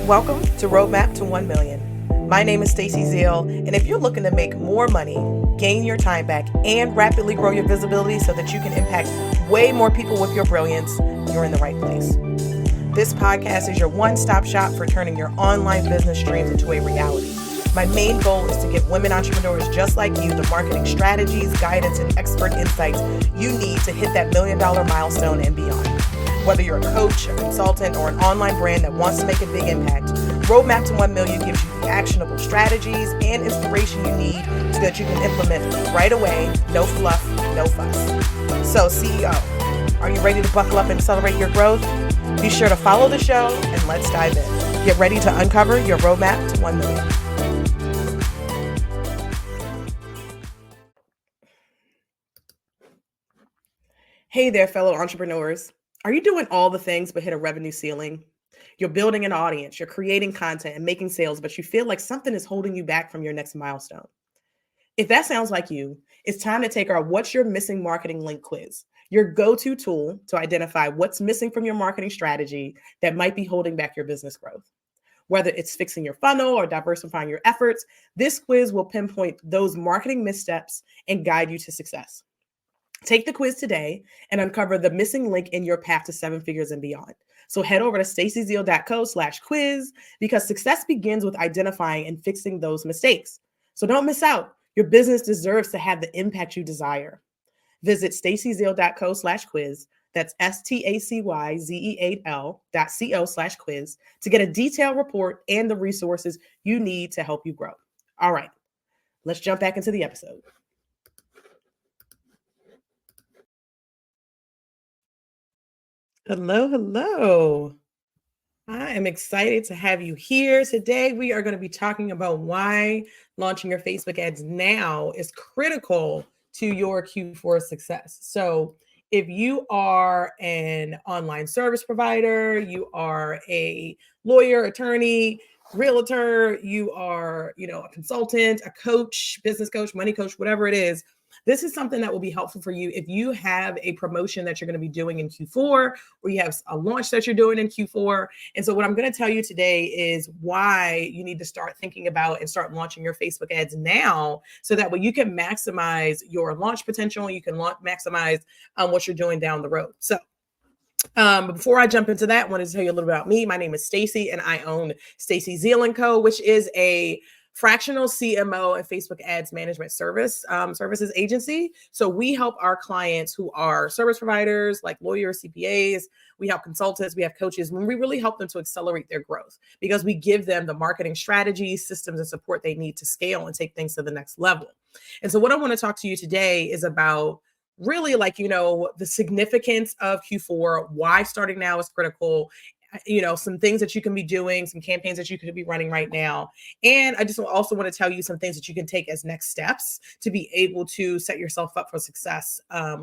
Welcome to Roadmap to 1 Million. My name is Stacey Zeal, and if you're looking to make more money, gain your time back, and rapidly grow your visibility so that you can impact way more people with your brilliance, you're in the right place. This podcast is your one-stop shop for turning your online business dreams into a reality. My main goal is to give women entrepreneurs just like you the marketing strategies, guidance, and expert insights you need to hit that $1 million milestone and beyond. Whether you're a coach, a consultant, or an online brand that wants to make a big impact, Roadmap to 1 Million gives you the actionable strategies and inspiration you need so that you can implement right away, no fluff, no fuss. So CEO, are you ready to buckle up and accelerate your growth? Be sure to follow the show and let's dive in. Get ready to uncover your roadmap to 1 million. Hey there, fellow entrepreneurs. Are you doing all the things but hit a revenue ceiling? You're building an audience, you're creating content and making sales, but you feel like something is holding you back from your next milestone. If that sounds like you, it's time to take our What's Your Missing Marketing Link quiz, your go-to tool to identify what's missing from your marketing strategy that might be holding back your business growth. Whether it's fixing your funnel or diversifying your efforts, this quiz will pinpoint those marketing missteps and guide you to success. Take the quiz today and uncover the missing link in your path to 7 figures and beyond. So head over to staceyzeal.co/quiz because success begins with identifying and fixing those mistakes. So don't miss out. Your business deserves to have the impact you desire. Visit staceyzeal.co/quiz. That's STACYZEAL.co/quiz to get a detailed report and the resources you need to help you grow. All right, let's jump back into the episode. Hello. I am excited to have you here. Today, we are going to be talking about why launching your Facebook ads now is critical to your Q4 success. So, if you are an online service provider, you are a lawyer, attorney, realtor, you are, a consultant, a coach, business coach, money coach, whatever it is, this is something that will be helpful for you if you have a promotion that you're going to be doing in Q4 or you have a launch that you're doing in Q4. And so what I'm going to tell you today is why you need to start thinking about and start launching your Facebook ads now so that way you can maximize your launch potential and you can maximize what you're doing down the road. So before I jump into that, I wanted to tell you a little about me. My name is Stacey and I own Stacey Zeal & Co., which is a fractional CMO and Facebook ads management services agency. So we help our clients who are service providers like lawyers, CPAs, we help consultants, we have coaches, when we really help them to accelerate their growth because we give them the marketing strategies, systems, and support they need to scale and take things to the next level. And so what I want to talk to you today is about really the significance of Q4, why starting now is critical, some things that you can be doing, some campaigns that you could be running right now. And I just also want to tell you some things that you can take as next steps to be able to set yourself up for success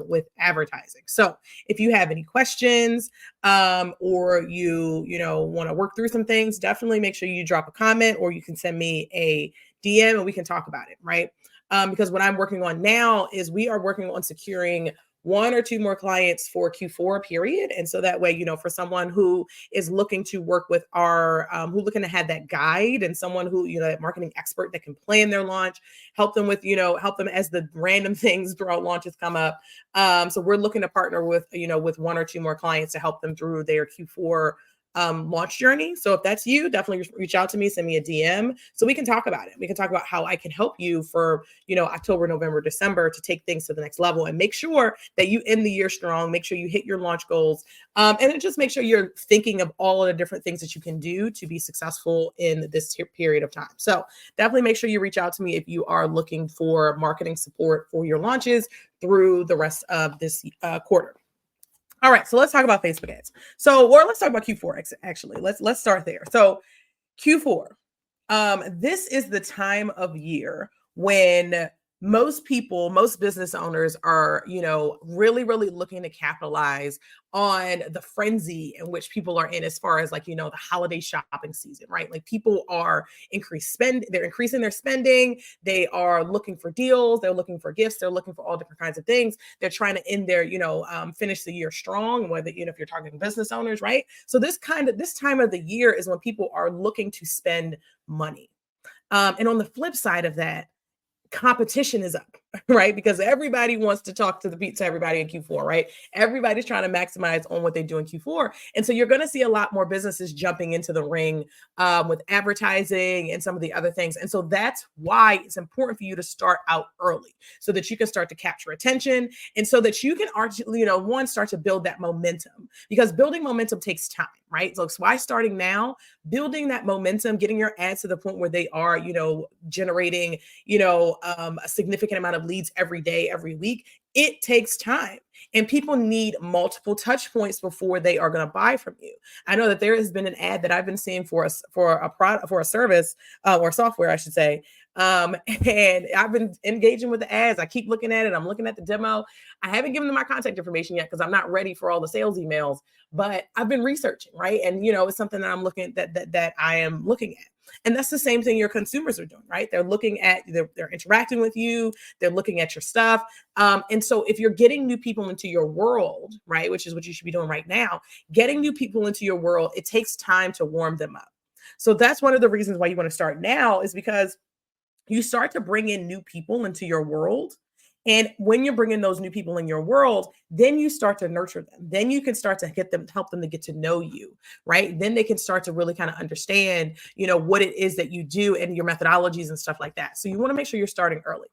with advertising. So if you have any questions or you want to work through some things, definitely make sure you drop a comment or you can send me a DM and we can talk about it, right? Because what I'm working on now is we are working on securing 1 or 2 more clients for Q4 period. And so that way, for someone who is looking to work with our, who looking to have that guide and someone who, that marketing expert that can plan their launch, help them with, help them as the random things throughout launches come up. So we're looking to partner with, with 1 or 2 more clients to help them through their Q4 launch journey. So if that's you, definitely reach out to me, send me a DM so we can talk about it. We can talk about how I can help you for, October, November, December to take things to the next level and make sure that you end the year strong, make sure you hit your launch goals. And then just make sure you're thinking of all of the different things that you can do to be successful in this period of time. So definitely make sure you reach out to me if you are looking for marketing support for your launches through the rest of this quarter. All right, so let's talk about Facebook ads. Or let's talk about Q4 actually. Let's start there. So Q4, this is the time of year when most people, most business owners are, really, really looking to capitalize on the frenzy in which people are in as far as like, the holiday shopping season, right? Like people are they're increasing their spending, they are looking for deals, they're looking for gifts, they're looking for all different kinds of things. They're trying to end their, finish the year strong, whether, if you're targeting business owners, right? So this time of the year is when people are looking to spend money. And on the flip side of that, competition is up, right? Because everybody wants to talk to everybody in Q4, right? Everybody's trying to maximize on what they do in Q4. And so you're going to see a lot more businesses jumping into the ring with advertising and some of the other things. And so that's why it's important for you to start out early so that you can start to capture attention and so that you can, start to build that momentum, because building momentum takes time, right? So it's why starting now, building that momentum, getting your ads to the point where they are, generating, a significant amount of leads every day, every week, it takes time. And people need multiple touch points before they are going to buy from you. I know that there has been an ad that I've been seeing for a product, for a service or software, I should say. And I've been engaging with the ads. I keep looking at it. I'm looking at the demo. I haven't given them my contact information yet because I'm not ready for all the sales emails, but I've been researching, right? And, it's something that I'm looking that I am looking at. And that's the same thing your consumers are doing, right? They're looking at, they're interacting with you, they're looking at your stuff. And so if you're getting new people into your world, right, which is what you should be doing right now, getting new people into your world, it takes time to warm them up. So that's one of the reasons why you want to start now, is because you start to bring in new people into your world. And when you're bringing those new people in your world, then you start to nurture them. Then you can start to help them to get to know you, right? Then they can start to really kind of understand, what it is that you do and your methodologies and stuff like that. So you want to make sure you're starting early.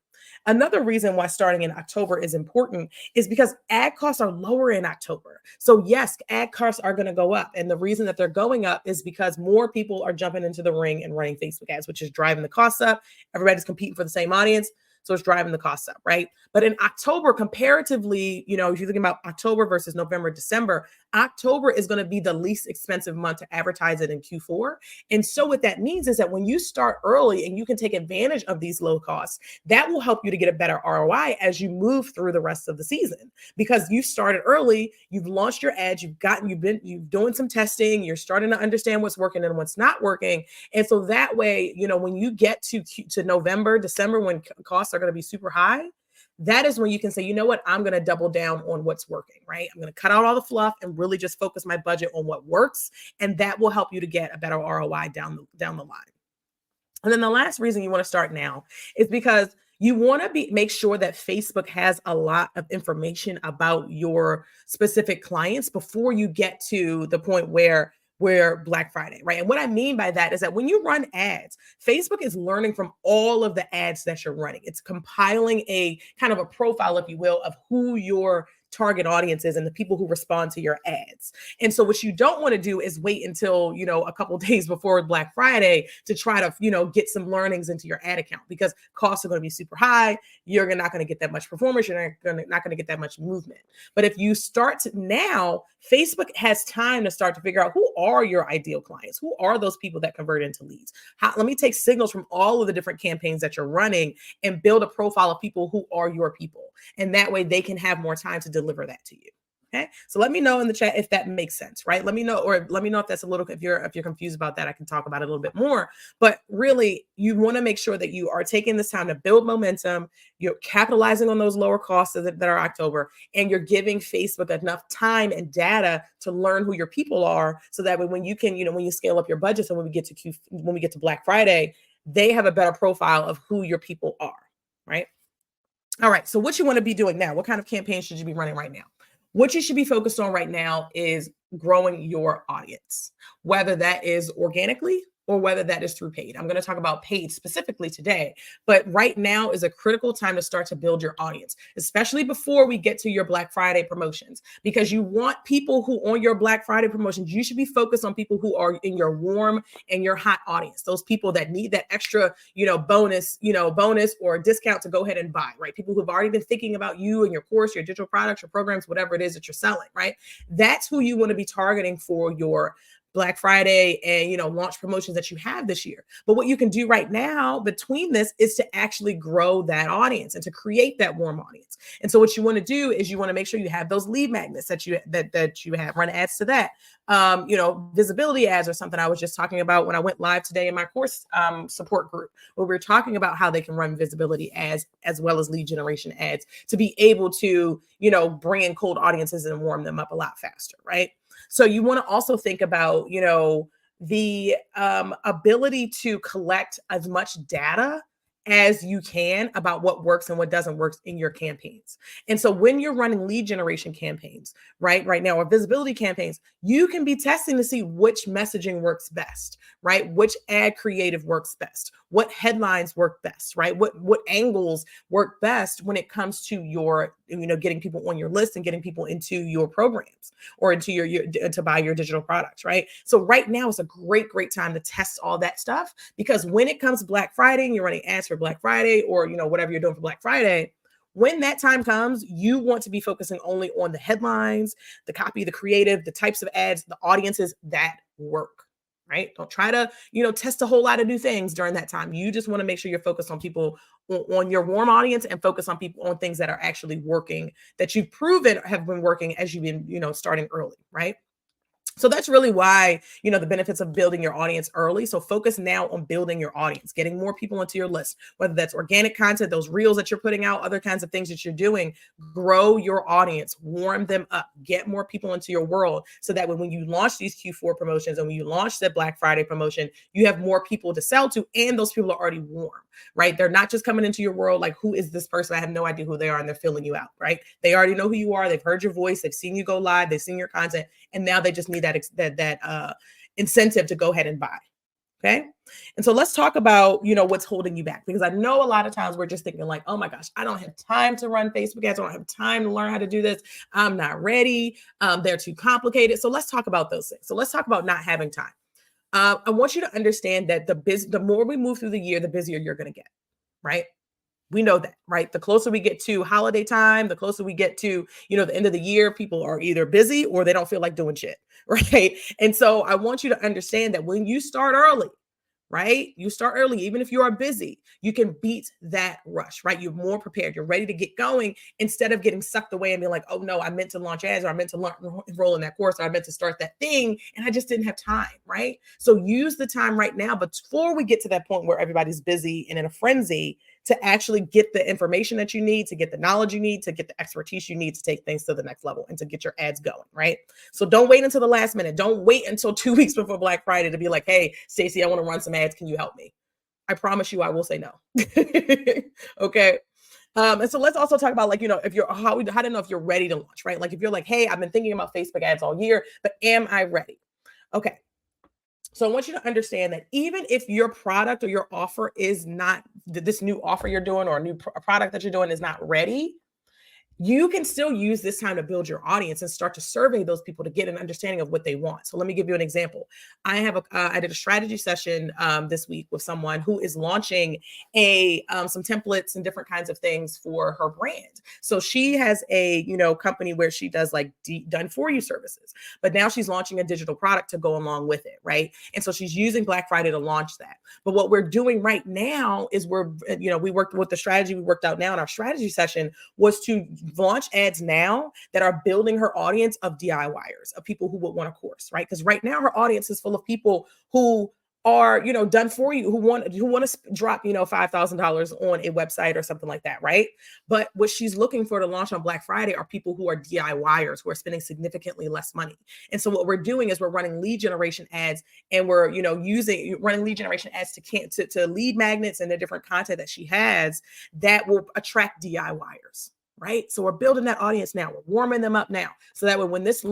Another reason why starting in October is important is because ad costs are lower in October. So yes, ad costs are going to go up. And the reason that they're going up is because more people are jumping into the ring and running Facebook ads, which is driving the costs up. Everybody's competing for the same audience. So it's driving the costs up, right? But in October, comparatively, if you're thinking about October versus November, December, October is going to be the least expensive month to advertise it in Q4. And so what that means is that when you start early and you can take advantage of these low costs, that will help you to get a better ROI as you move through the rest of the season, because you started early, you've launched your ads, you've doing some testing, you're starting to understand what's working and what's not working. And so that way, when you get to November, December, when costs are going to be super high, that is when you can say, you know what, I'm going to double down on what's working, right? I'm going to cut out all the fluff and really just focus my budget on what works. And that will help you to get a better ROI down the line. And then the last reason you want to start now is because you want to make sure that Facebook has a lot of information about your specific clients before you get to the point where Black Friday, right? And what I mean by that is that when you run ads, Facebook is learning from all of the ads that you're running. It's compiling a kind of a profile, if you will, of who your target audience is and the people who respond to your ads. And so what you don't want to do is wait until, a couple of days before Black Friday to try to, get some learnings into your ad account, because costs are going to be super high. You're not going to get that much performance. You're not going to get that much movement. But if you start now, Facebook has time to start to figure out who are your ideal clients, who are those people that convert into leads. Let me take signals from all of the different campaigns that you're running and build a profile of people who are your people. And that way they can have more time to deliver that to you. Okay. So let me know in the chat if that makes sense, right? Let me know if that's if you're confused about that, I can talk about it a little bit more. But really, you want to make sure that you are taking this time to build momentum. You're capitalizing on those lower costs that are October, and you're giving Facebook enough time and data to learn who your people are, so that when you can, when you scale up your budgets and when we get to Black Friday, they have a better profile of who your people are, right? All right. So what you want to be doing now? What kind of campaign should you be running right now? What you should be focused on right now is growing your audience, whether that is organically or whether that is through paid. I'm going to talk about paid specifically today, but right now is a critical time to start to build your audience, especially before we get to your Black Friday promotions, because you want people who on your Black Friday promotions, you should be focused on people who are in your warm and your hot audience, those people that need that extra, bonus or discount to go ahead and buy, right? People who've already been thinking about you and your course, your digital products, your programs, whatever it is that you're selling, right? That's who you want to be targeting for your Black Friday and, launch promotions that you have this year. But what you can do right now between this is to actually grow that audience and to create that warm audience. And so what you want to do is you want to make sure you have those lead magnets that you have, run ads to that. Visibility ads or something I was just talking about when I went live today in my course support group, where we we're talking about how they can run visibility ads as well as lead generation ads to be able to, bring in cold audiences and warm them up a lot faster, right? So you want to also think about, the ability to collect as much data as you can about what works and what doesn't work in your campaigns. And so when you're running lead generation campaigns, right now, or visibility campaigns, you can be testing to see which messaging works best, right? Which ad creative works best, what headlines work best, right? What angles work best when it comes to your, getting people on your list and getting people into your programs or into your to buy your digital products, right? So right now is a great time to test all that stuff, because when it comes Black Friday and you're running ads for Black Friday, or whatever you're doing for Black Friday, when that time comes, you want to be focusing only on the headlines, the copy, the creative, the types of ads, the audiences that work, right? Don't try to, test a whole lot of new things during that time. You just want to make sure you're focused on people, on your warm audience, and focus on people, on things that are actually working, that you've proven have been working as you've been, starting early, right? So that's really why, the benefits of building your audience early. So focus now on building your audience, getting more people into your list, whether that's organic content, those reels that you're putting out, other kinds of things that you're doing. Grow your audience, warm them up, get more people into your world, so that when you launch these Q4 promotions and when you launch that Black Friday promotion, you have more people to sell to, and those people are already warm, right? They're not just coming into your world like, who is this person? I have no idea who they are, and they're filling you out, right? They already know who you are. They've heard your voice. They've seen you go live. They've seen your content, and now they just need that incentive to go ahead and buy. Okay. And so let's talk about, what's holding you back, because I know a lot of times we're just thinking like, oh my gosh, I don't have time to run Facebook ads. I don't have time to learn how to do this. I'm not ready. They're too complicated. So let's talk about those things. So let's talk about not having time. I want you to understand that the more we move through the year, the busier you're going to get, right? We know that, right? The closer we get to holiday time, the closer we get to, the end of the year, people are either busy or they don't feel like doing shit, right? And so I want you to understand that when you start early, right? You start early, even if you are busy, you can beat that rush, right? You're more prepared. You're ready to get going, instead of getting sucked away and being like, oh no, I meant to launch ads, or I meant to enroll in that course, or I meant to start that thing, and I just didn't have time, right? So use the time right now, before we get to that point where everybody's busy and in a frenzy, to actually get the information that you need, to get the knowledge you need, to get the expertise you need to take things to the next level and to get your ads going, right? So don't wait until the last minute. Don't wait until 2 weeks before Black Friday to be like, hey, Stacey, I want to run some ads. Can you help me? I promise you, I will say no. Okay. And so let's also talk about, like, if you're, how to know if you're ready to launch, right? Like if you're like, hey, I've been thinking about Facebook ads all year, but am I ready? Okay. So I want you to understand that even if your product or your offer is not, this new offer you're doing or a new product that you're doing is not ready, you can still use this time to build your audience and start to survey those people to get an understanding of what they want. So let me give you an example. I did a strategy session this week with someone who is launching some templates and different kinds of things for her brand. So she has a company where she does like done for you services, but now she's launching a digital product to go along with it, right? And so she's using Black Friday to launch that. But what we're doing right now is we worked with the strategy we worked out now in our strategy session was to launch ads now that are building her audience of DIYers, of people who would want a course, right? Because right now her audience is full of people who are, done for you, who want to drop, $5,000 on a website or something like that, right? But what she's looking for to launch on Black Friday are people who are DIYers, who are spending significantly less money. And so what we're doing is we're running lead generation ads, and we're, running lead generation ads to lead magnets and the different content that she has that will attract DIYers. Right. So we're building that audience now. We're warming them up now. So that way, when this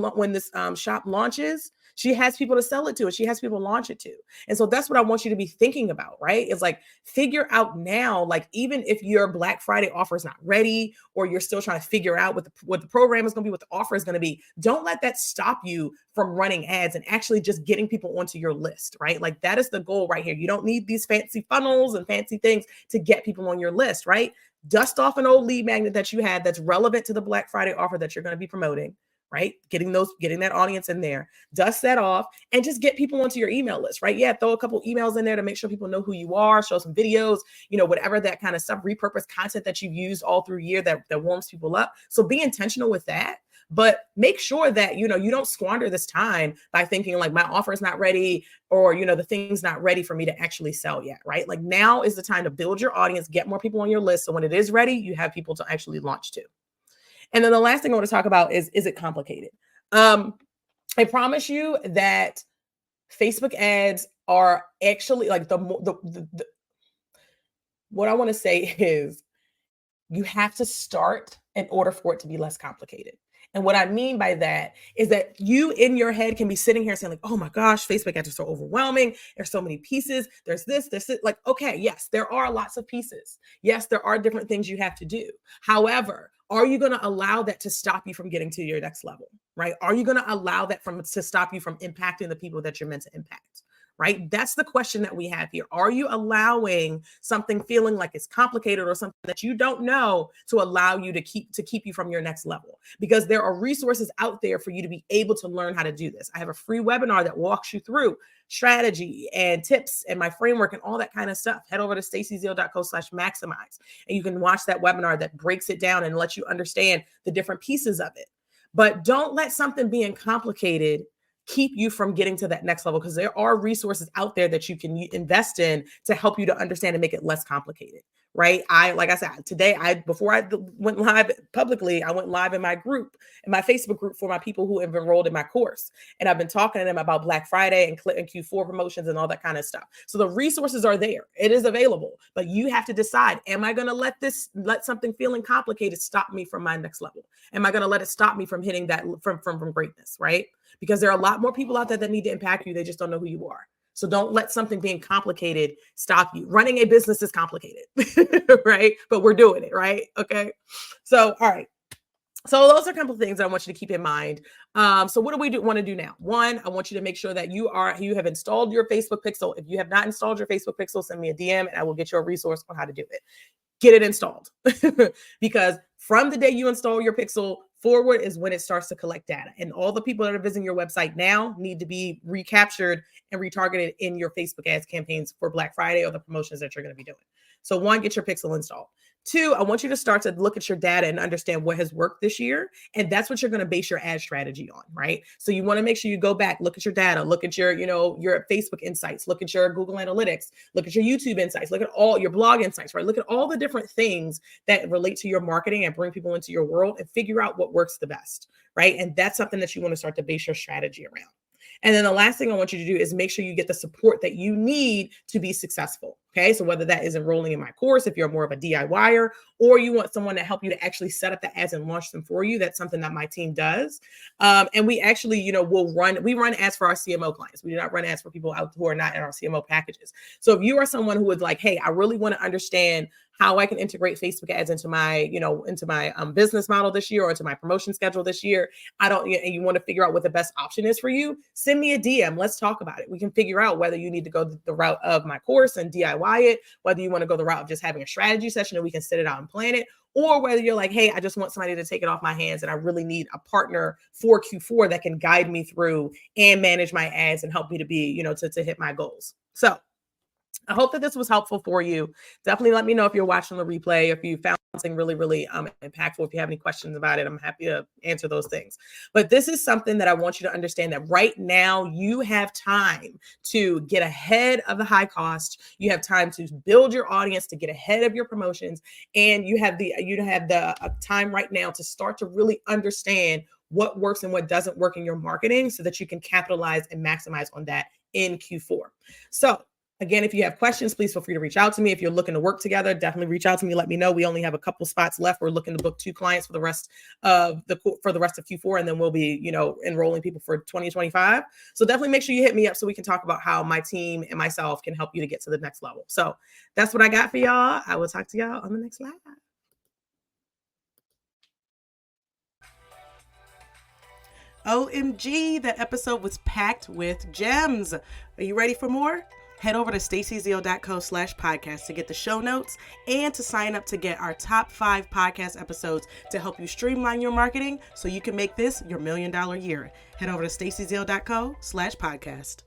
shop launches, she has people to sell it to, and she has people to launch it to. And so that's what I want you to be thinking about, right? It's like, figure out now, like, even if your Black Friday offer is not ready, or you're still trying to figure out what the program is going to be, what the offer is going to be, don't let that stop you from running ads and actually just getting people onto your list, right? Like, that is the goal right here. You don't need these fancy funnels and fancy things to get people on your list, right? Dust off an old lead magnet that you had that's relevant to the Black Friday offer that you're going to be promoting. right? Getting that audience in there, dust that off, and just get people onto your email list, right? Yeah, throw a couple emails in there to make sure people know who you are, show some videos, whatever that kind of stuff, repurpose content that you've used all through year that warms people up. So be intentional with that. But make sure that you don't squander this time by thinking like my offer is not ready, or the thing's not ready for me to actually sell yet, right? Like now is the time to build your audience, get more people on your list, so when it is ready, you have people to actually launch to. And then the last thing I want to talk about is it complicated? I promise you that Facebook ads are actually like what I want to say is you have to start in order for it to be less complicated. And what I mean by that is that you in your head can be sitting here saying like, oh my gosh, Facebook ads are so overwhelming. There's so many pieces. There's this, like, okay, yes, there are lots of pieces. Yes, there are different things you have to do. However, are you going to allow that to stop you from getting to your next level, right? Are you going to allow that to stop you from impacting the people that you're meant to impact? Right? That's the question that we have here. Are you allowing something feeling like it's complicated or something that you don't know to allow you to keep you from your next level? Because there are resources out there for you to be able to learn how to do this. I have a free webinar that walks you through strategy and tips and my framework and all that kind of stuff. Head over to stacyzeal.co/maximize and you can watch that webinar that breaks it down and lets you understand the different pieces of it. But don't let something being complicated keep you from getting to that next level, because there are resources out there that you can invest in to help you to understand and make it less complicated, right? Like I said, today, before I went live publicly, I went live in my group, in my Facebook group for my people who have enrolled in my course. And I've been talking to them about Black Friday and Q4 promotions and all that kind of stuff. So the resources are there. It is available, but you have to decide, am I going to let something feeling complicated stop me from my next level? Am I going to let it stop me from hitting that from greatness, right? Because there are a lot more people out there that need to impact you. They just don't know who you are. So don't let something being complicated stop you. Running a business is complicated, right? But we're doing it, right? Okay. So, all right. So those are a couple of things I want you to keep in mind. So what do we want to do now? One, I want you to make sure that you have installed your Facebook pixel. If you have not installed your Facebook pixel, send me a DM and I will get you a resource on how to do it. Get it installed. Because from the day you install your pixel forward is when it starts to collect data. And all the people that are visiting your website now need to be recaptured and retargeted in your Facebook ads campaigns for Black Friday or the promotions that you're going to be doing. So one, get your pixel installed. Two, I want you to start to look at your data and understand what has worked this year. And that's what you're going to base your ad strategy on, right? So you want to make sure you go back, look at your data, look at your Facebook insights, look at your Google Analytics, look at your YouTube insights, look at all your blog insights, right? Look at all the different things that relate to your marketing and bring people into your world and figure out what works the best, right? And that's something that you want to start to base your strategy around. And then the last thing I want you to do is make sure you get the support that you need to be successful. Okay. So whether that is enrolling in my course, if you're more of a DIYer, or you want someone to help you to actually set up the ads and launch them for you, that's something that my team does. And we actually, we run ads for our CMO clients. We do not run ads for people out who are not in our CMO packages. So if you are someone who is like, hey, I really want to understand how I can integrate Facebook ads into my business model this year or into my promotion schedule this year, and you want to figure out what the best option is for you, send me a DM. Let's talk about it. We can figure out whether you need to go the route of my course and DIY it, whether you want to go the route of just having a strategy session and we can sit it out and plan it, or whether you're like, hey, I just want somebody to take it off my hands and I really need a partner for Q4 that can guide me through and manage my ads and help me to be, to hit my goals. So I hope that this was helpful for you. Definitely let me know if you're watching the replay, if you found something really, really impactful. If you have any questions about it, I'm happy to answer those things. But this is something that I want you to understand, that right now you have time to get ahead of the high cost. You have time to build your audience, to get ahead of your promotions. And you have the time right now to start to really understand what works and what doesn't work in your marketing so that you can capitalize and maximize on that in Q4. So again, if you have questions, please feel free to reach out to me. If you're looking to work together, definitely reach out to me. Let me know. We only have a couple spots left. We're looking to book 2 clients for the rest of Q4, and then we'll be, enrolling people for 2025. So definitely make sure you hit me up so we can talk about how my team and myself can help you to get to the next level. So that's what I got for y'all. I will talk to y'all on the next live. OMG, that episode was packed with gems. Are you ready for more? Head over to stacyzeal.co/podcast to get the show notes and to sign up to get our top 5 podcast episodes to help you streamline your marketing so you can make this your $1 million year. Head over to stacyzeal.co/podcast.